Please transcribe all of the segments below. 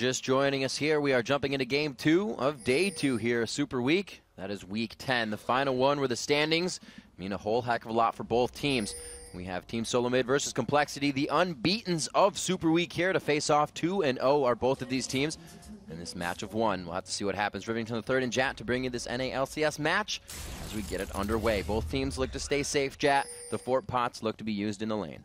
just joining us here, we are jumping into Game 2 of Day 2 here, Super Week. That is Week 10, the final one where the standings mean a whole heck of a lot for both teams. We have Team Solo Mid versus Complexity, the unbeatens of Super Week here to face off. 2-0 are both of these teams in this match of one. We'll have to see what happens. Rivington the third and Jat to bring you this NA LCS match as we get it underway. Both teams look to stay safe, Jat. The fort pots look to be used in the lane.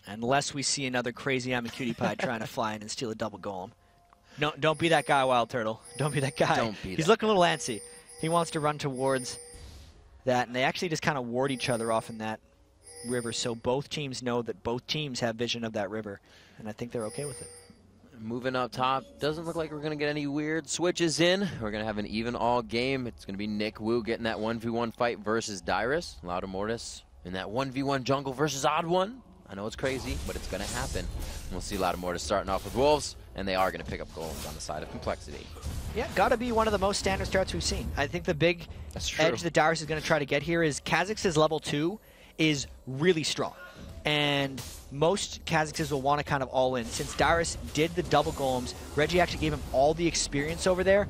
Unless we see another crazy I'm a cutie pie trying to fly in and steal a double golem. No, don't be that guy, Wild Turtle. Don't be that guy. Don't be He's that looking a little antsy. He wants to run towards that, and they actually just kind of ward each other off in that river, so both teams know that both teams have vision of that river, and I think they're okay with it. Moving up top, doesn't look like we're going to get any weird switches in. We're going to have an even all game. It's going to be Nick Wu getting that 1v1 fight versus Dyrus. Lauda Mortis in that 1v1 jungle versus Odd One. I know it's crazy, but it's going to happen. We'll see Lauda Mortis starting off with Wolves, and they are going to pick up goals on the side of Complexity. Yeah, got to be one of the most standard starts we've seen. I think the big edge that Dyrus is going to try to get here is Kha'Zix's level 2 is really strong. And most Kha'Zixes will want to kind of all in. Since Dyrus did the double golems, Reggie actually gave him all the experience over there.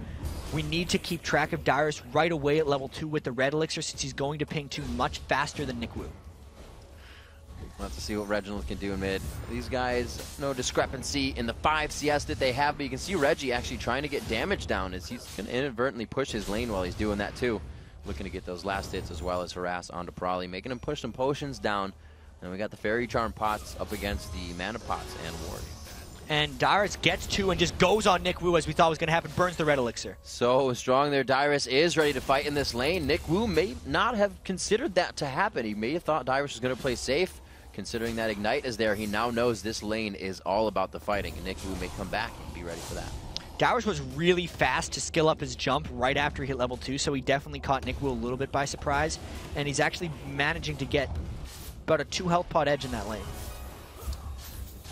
We need to keep track of Dyrus right away at level 2 with the red elixir, since he's going to ping 2 much faster than Nick Wu. We'll have to see what Reginald can do in mid. These guys, no discrepancy in the 5 CS that they have, but you can see Reggie actually trying to get damage down as he's going to inadvertently push his lane while he's doing that too. Looking to get those last hits as well as harass onto Prolly, making him push some potions down. And we got the Fairy Charm pots up against the Mana pots and Ward. And Dyrus gets 2 and just goes on Nick Wu as we thought was going to happen, burns the red elixir. So strong there. Dyrus is ready to fight in this lane. Nick Wu may not have considered that to happen. He may have thought Dyrus was going to play safe. Considering that Ignite is there, he now knows this lane is all about the fighting. And Nick Wu may come back and be ready for that. Dyrus was really fast to skill up his jump right after he hit level 2, so he definitely caught Nick Wu a little bit by surprise. And he's actually managing to get about a 2 health pot edge in that lane.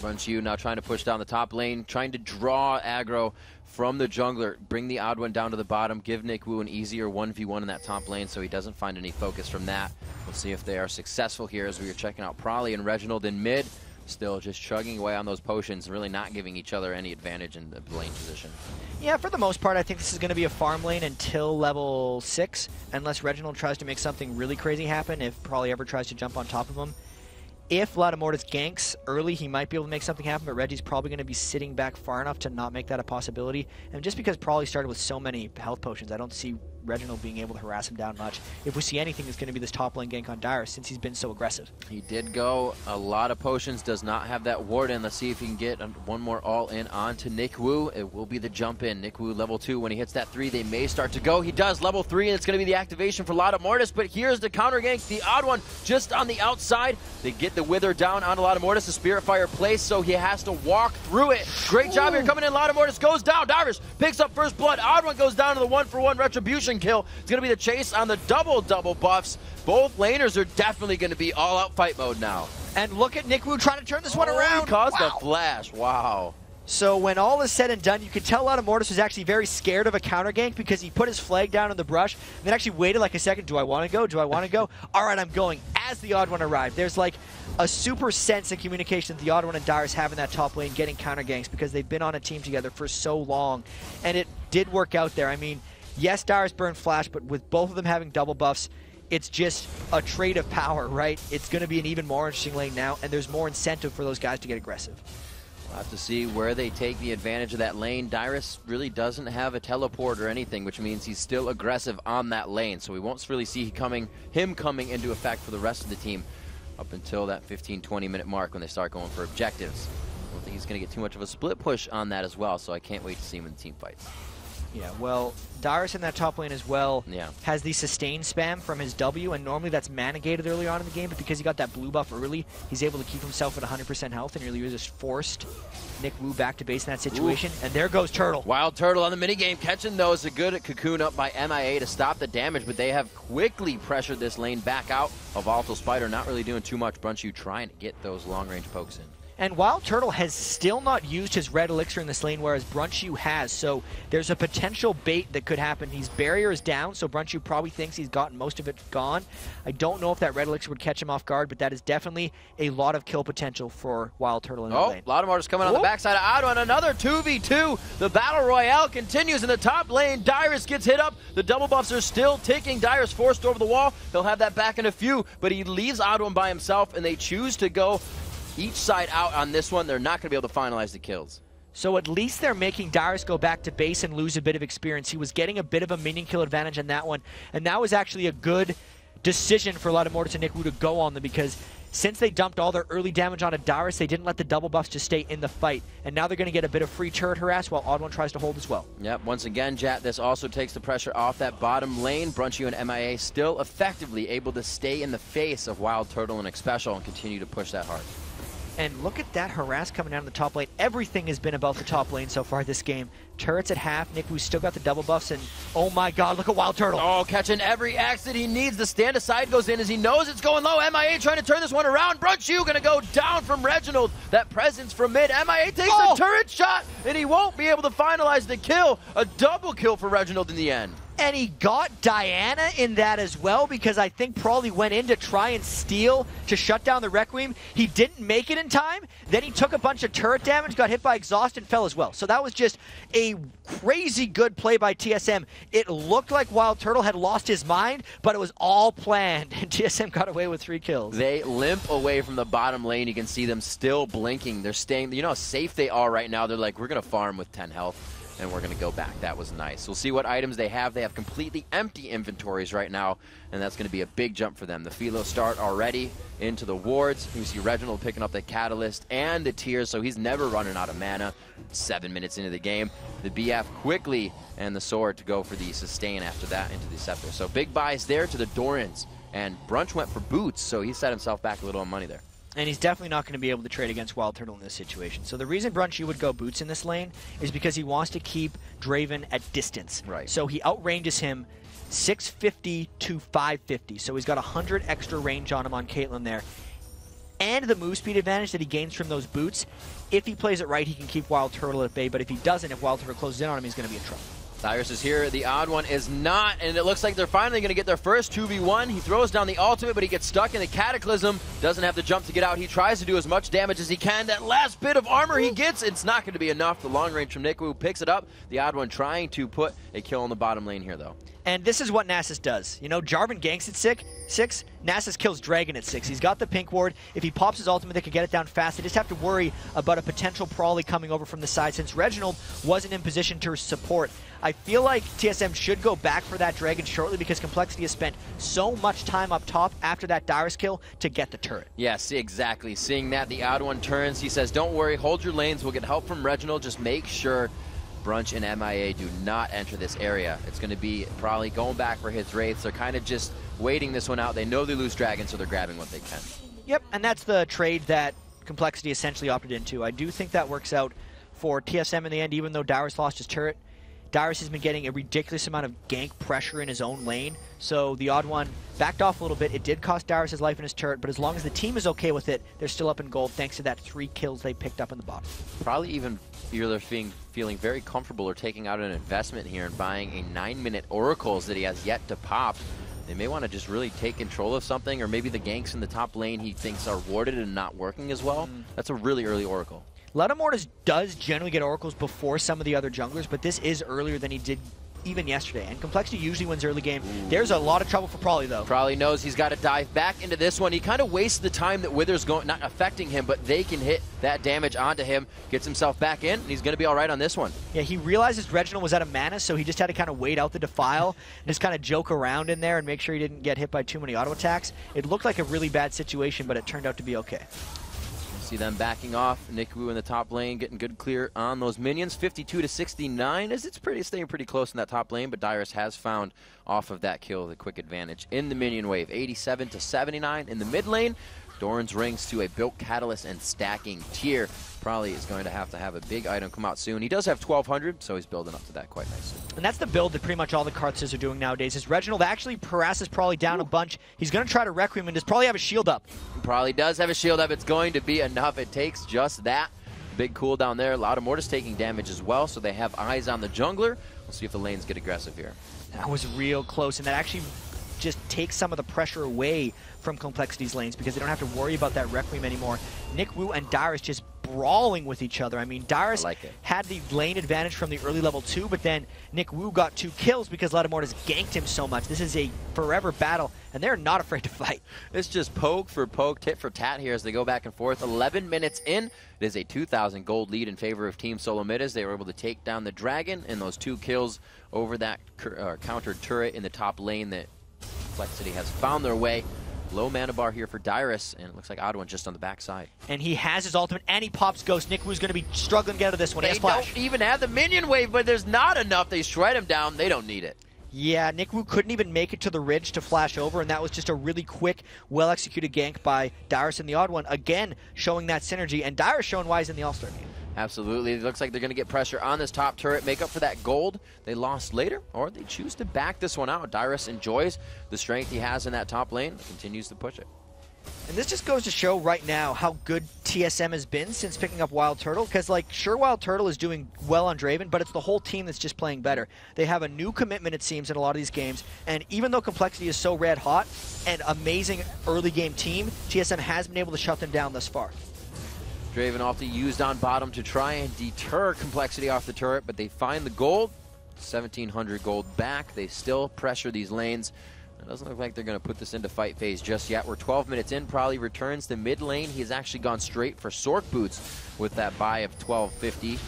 Runchu now trying to push down the top lane, trying to draw aggro from the jungler, bring the Odd One down to the bottom, give Nick Wu an easier 1v1 in that top lane so he doesn't find any focus from that. We'll see if they are successful here as we are checking out Prolly and Reginald in mid. Still just chugging away on those potions, really not giving each other any advantage in the lane position. Yeah, for the most part, I think this is going to be a farm lane until level 6, unless Reginald tries to make something really crazy happen, if Prolly ever tries to jump on top of him. If Lauda Mortis ganks early, he might be able to make something happen, but Reggie's probably going to be sitting back far enough to not make that a possibility. And just because Prolly started with so many health potions, I don't see Reginald being able to harass him down much. If we see anything, it's going to be this top lane gank on Dyrus, since he's been so aggressive. He did go a lot of potions, does not have that ward in. Let's see if he can get one more all-in onto Nick Wu. It will be the jump in. Nick Wu level 2. When he hits that 3, they may start to go. He does level 3, and it's going to be the activation for Lauda Mortis, but here's the counter gank. The Odd One just on the outside. They get the Wither down onto Lauda Mortis. The Spirit Fire placed, so he has to walk through it. Great job here coming in. Lauda Mortis goes down. Dyrus picks up first blood. Odd One goes down to the 1-for-1 retribution kill. It's going to be the chase on the double buffs. Both laners are definitely going to be all-out fight mode now. And look at Nick Wu trying to turn this one around. He caused a flash. Wow. So when all is said and done, you could tell Lauda Mortis was actually very scared of a counter gank because he put his flag down in the brush and then actually waited like a second. Do I want to go? Do I want to go? All right, I'm going. As the Odd One arrived, there's like a super sense and communication that the Odd One and Dyrus have in that top lane getting counter ganks because they've been on a team together for so long. And it did work out there. I mean, yes, Dyrus burned flash, but with both of them having double buffs, it's just a trade of power, right? It's going to be an even more interesting lane now, and there's more incentive for those guys to get aggressive. We'll have to see where they take the advantage of that lane. Dyrus really doesn't have a teleport or anything, which means he's still aggressive on that lane. So we won't really see him coming into effect for the rest of the team up until that 15-20 minute mark when they start going for objectives. I don't think he's going to get too much of a split push on that as well, so I can't wait to see him in the team fights. Yeah, well, Dyrus in that top lane as well Yeah. has the sustain spam from his W, and normally that's mana gated early on in the game, but because he got that blue buff early, he's able to keep himself at 100% health and really just forced Nick Wu back to base in that situation. Ooh. And there goes Turtle. Wild Turtle on the minigame, catching those. A good cocoon up by MIA to stop the damage, but they have quickly pressured this lane back out. A Volatile Spider not really doing too much. Brunchu trying to get those long-range pokes in. And Wild Turtle has still not used his red elixir in this lane, whereas Brunchew has. So there's a potential bait that could happen. His barrier is down, so Brunchew probably thinks he's gotten most of it gone. I don't know if that red elixir would catch him off guard, but that is definitely a lot of kill potential for Wild Turtle in the lane. A lot of mortars coming on the backside of Ottawa. Another 2v2. The battle royale continues in the top lane. Dyrus gets hit up. The double buffs are still ticking. Dyrus forced over the wall. He'll have that back in a few, but he leaves Ottawa by himself, and they choose to go each side out on this one. They're not going to be able to finalize the kills. So at least they're making Dyrus go back to base and lose a bit of experience. He was getting a bit of a minion kill advantage on that one, and that was actually a good decision for Mortis and NickWoo to go on them, because since they dumped all their early damage onto Dyrus, they didn't let the double buffs just stay in the fight. And now they're going to get a bit of free turret harass while Odd One tries to hold as well. Yep, once again, Jat, this also takes the pressure off that bottom lane. Brunchew and MIA still effectively able to stay in the face of Wild Turtle and Xpecial and continue to push that hard. And look at that harass coming down the top lane. Everything has been about the top lane so far this game. Turrets at half. NickWoo's still got the double buffs, and oh my god, look at Wild Turtle. Oh, catching every exit he needs. The stand aside goes in as he knows it's going low. MIA trying to turn this one around. Brunchew gonna go down from Reginald. That presence from mid. MIA takes a turret shot, and he won't be able to finalize the kill. A double kill for Reginald in the end. And he got Diana in that as well, because I think Prawley went in to try and steal to shut down the Requiem. He didn't make it in time. Then he took a bunch of turret damage, got hit by exhaust, and fell as well. So that was just a crazy good play by TSM. It looked like Wild Turtle had lost his mind, but it was all planned, and TSM got away with 3 kills. They limp away from the bottom lane. You can see them still blinking. They're staying, you know how safe they are right now. They're like, we're going to farm with 10 health. And we're going to go back. That was nice. We'll see what items they have. They have completely empty inventories right now, and that's going to be a big jump for them. The Philo start already into the wards. You see Reginald picking up the Catalyst and the Tears, so he's never running out of mana. 7 minutes into the game. The BF quickly and the Sword to go for the sustain after that into the Scepter. So big buys there to the Dorans. And Brunch went for boots, so he set himself back a little on money there. And he's definitely not going to be able to trade against Wild Turtle in this situation. So the reason Brunchew would go boots in this lane is because he wants to keep Draven at distance. Right. So he outranges him 650 to 550. So he's got 100 extra range on him on Caitlyn there. And the move speed advantage that he gains from those boots, if he plays it right, he can keep Wild Turtle at bay. But if he doesn't, if Wild Turtle closes in on him, he's going to be in trouble. Dyrus is here, the Odd One is not, and it looks like they're finally going to get their first 2v1. He throws down the ultimate, but he gets stuck in the Cataclysm. Doesn't have the jump to get out. He tries to do as much damage as he can. That last bit of armor he gets, it's not going to be enough. The long range from NickWoo picks it up. The Odd One trying to put a kill on the bottom lane here, though. And this is what Nasus does. You know, Jarvan ganks at 6, Nasus kills Dragon at 6. He's got the pink ward. If he pops his ultimate, they could get it down fast. They just have to worry about a potential Prawley coming over from the side, since Reginald wasn't in position to support. I feel like TSM should go back for that Dragon shortly, because Complexity has spent so much time up top after that Dyrus kill to get the turret. Yes, exactly. Seeing that, the Odd One turns. He says, don't worry, hold your lanes. We'll get help from Reginald. Just make sure Brunch and MIA do not enter this area. It's going to be probably going back for his Wraiths. They're kind of just waiting this one out. They know they lose Dragon, so they're grabbing what they can. Yep, and that's the trade that Complexity essentially opted into. I do think that works out for TSM in the end, even though Dyrus lost his turret. Dyrus has been getting a ridiculous amount of gank pressure in his own lane, so the Odd One backed off a little bit. It did cost Dyrus his life in his turret, but as long as the team is okay with it, they're still up in gold thanks to that 3 kills they picked up in the bottom. Probably even either feeling very comfortable or taking out an investment here and buying a 9-minute Oracles that he has yet to pop. They may want to just really take control of something, or maybe the ganks in the top lane he thinks are warded and not working as well. That's a really early Oracle. Mortis does generally get Oracles before some of the other junglers, but this is earlier than he did even yesterday. And Complexity usually wins early game. There's a lot of trouble for Prawley, though. Prawley knows he's got to dive back into this one. He kind of wastes the time that Wither's going, not affecting him, but they can hit that damage onto him, gets himself back in, and he's going to be all right on this one. Yeah, he realizes Reginald was out of mana, so he just had to kind of wait out the Defile and just kind of joke around in there and make sure he didn't get hit by too many auto attacks. It looked like a really bad situation, but it turned out to be okay. See them backing off. NickWoo in the top lane getting good clear on those minions. 52 to 69 as it's staying pretty close in that top lane, but Dyrus has found off of that kill the quick advantage in the minion wave. 87 to 79 in the mid lane. Doran's rings to a built catalyst and stacking tier. Probably is going to have a big item come out soon. He does have 1200, so he's building up to that quite nicely. And that's the build that pretty much all the Karthus are doing nowadays. Is Reginald actually harasses Probably down a bunch. He's going to try to Requiem and does probably have a shield up. Probably does have a shield up. It's going to be enough. It takes just that. Big cooldown there. Loud of Mortis taking damage as well, so they have eyes on the jungler. We'll see if the lanes get aggressive here. That was real close, and that actually just takes some of the pressure away from Complexity's lanes because they don't have to worry about that Requiem anymore. Nick Wu and Dyrus just brawling with each other. I mean, Dyrus had the lane advantage from the early level 2, but then Nick Wu got 2 kills because Ladamortis ganked him so much. This is a forever battle, and they're not afraid to fight. It's just poke for poke, tit for tat here as they go back and forth. 11 minutes in, it is a 2,000 gold lead in favor of Team Solomitas. They were able to take down the Dragon and those 2 kills over that countered turret in the top lane that Complexity has found their way. Low mana bar here for Dyrus, and it looks like Odd just on the backside. And he has his ultimate, and he pops Ghost. Nick Wu's going to be struggling to get out of this one. They don't even have the minion wave, but there's not enough. They shred him down. They don't need it. Yeah, Nick Wu couldn't even make it to the ridge to flash over, and that was just a really quick, well-executed gank by Dyrus and the Odd One, again showing that synergy, and Dyrus showing why he's in the All-Star game. Absolutely. It looks like they're going to get pressure on this top turret, make up for that gold they lost later, or they choose to back this one out. Dyrus enjoys the strength he has in that top lane, continues to push it. And this just goes to show right now how good TSM has been since picking up Wild Turtle, because, like, sure, Wild Turtle is doing well on Draven, but it's the whole team that's just playing better. They have a new commitment, it seems, in a lot of these games, and even though Complexity is so red hot, and amazing early game team, TSM has been able to shut them down thus far. Draven often used on bottom to try and deter Complexity off the turret, but they find the gold. 1,700 gold back. They still pressure these lanes. It doesn't look like they're going to put this into fight phase just yet. We're 12 minutes in. Probably returns to mid lane. He's actually gone straight for Sork Boots with that buy of 1250.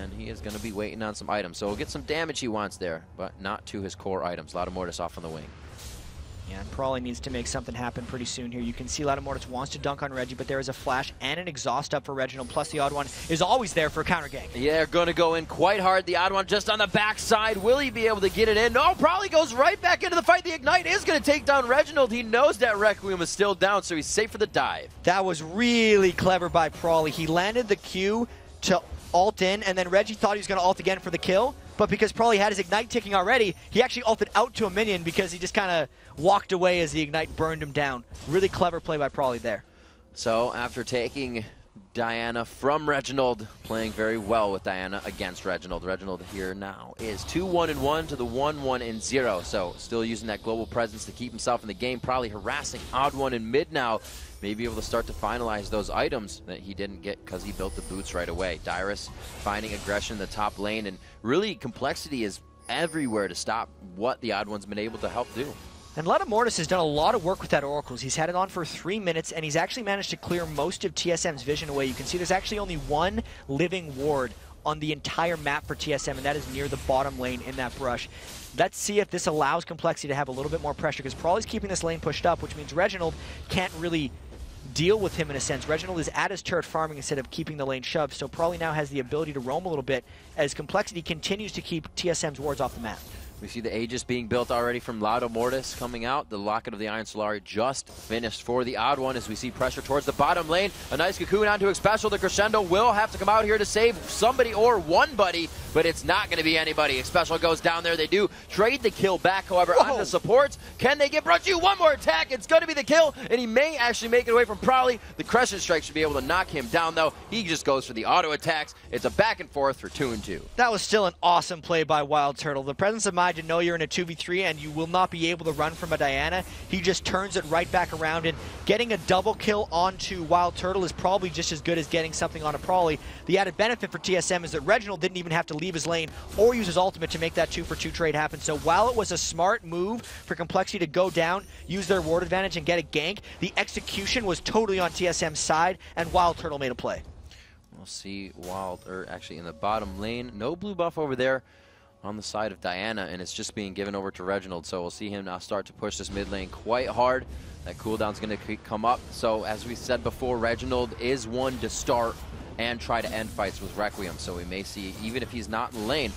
And he is going to be waiting on some items. So he'll get some damage he wants there, but not to his core items. Ladamortis off on the wing. Yeah, and probably needs to make something happen pretty soon here. You can see Ladamortis wants to dunk on Reggie, but there is a flash and an exhaust up for Reginald, plus the Odd One is always there for a counter gank. Yeah, they're going to go in quite hard. The Odd One just on the backside. Will he be able to get it in? No, probably goes right back into the fight. The Ignite is going to take down Reginald. He knows that Requiem is still down, so he's safe for the dive. That was really clever by Prawley. He landed the Q to ult in, and then Reggie thought he was going to ult again for the kill, but because Prawley had his Ignite ticking already, he actually ulted out to a minion because he just kind of walked away as the Ignite burned him down. Really clever play by Prawley there. So after taking Diana from Reginald, playing very well with Diana against Reginald. Reginald here now is 2-1-1 to the 1-1-0. So still using that global presence to keep himself in the game, probably harassing Odd One in mid now. Maybe able to start to finalize those items that he didn't get because he built the boots right away. Dyrus finding aggression in the top lane, and really Complexity is everywhere to stop what the Odd One's been able to help do. And Ladamortis has done a lot of work with that Oracles. He's had it on for 3 minutes, and he's actually managed to clear most of TSM's vision away. You can see there's actually only one living ward on the entire map for TSM, and that is near the bottom lane in that brush. Let's see if this allows Complexity to have a little bit more pressure, because Prawley's keeping this lane pushed up, which means Reginald can't really deal with him in a sense. Reginald is at his turret farming instead of keeping the lane shoved, so Prawley now has the ability to roam a little bit as Complexity continues to keep TSM's wards off the map. We see the Aegis being built already from Ladamortis coming out. The Locket of the Iron Solari just finished for the Odd One as we see pressure towards the bottom lane. A nice cocoon onto Xpecial. The Crescendo will have to come out here to save somebody or one buddy, but it's not going to be anybody. Xpecial goes down there. They do trade the kill back, however, on the supports. Can they get Brunchu? One more attack. It's going to be the kill, and he may actually make it away from Prawley. The Crescent Strike should be able to knock him down, though. He just goes for the auto attacks. It's a back and forth for 2-2. That was still an awesome play by Wild Turtle. The presence of mind to know you're in a 2v3 and you will not be able to run from a Diana. He just turns it right back around, and getting a double kill onto Wild Turtle is probably just as good as getting something on a Prawley. The added benefit for TSM is that Reginald didn't even have to leave his lane or use his ultimate to make that 2-for-2 trade happen. So while it was a smart move for Complexity to go down, use their ward advantage and get a gank, the execution was totally on TSM's side, and Wild Turtle made a play. We'll see actually in the bottom lane. No blue buff over there on the side of Diana, and it's just being given over to Reginald. So we'll see him now start to push this mid lane quite hard. That cooldown's going to come up. So as we said before, Reginald is one to start and try to end fights with Requiem. So we may see, even if he's not in lane,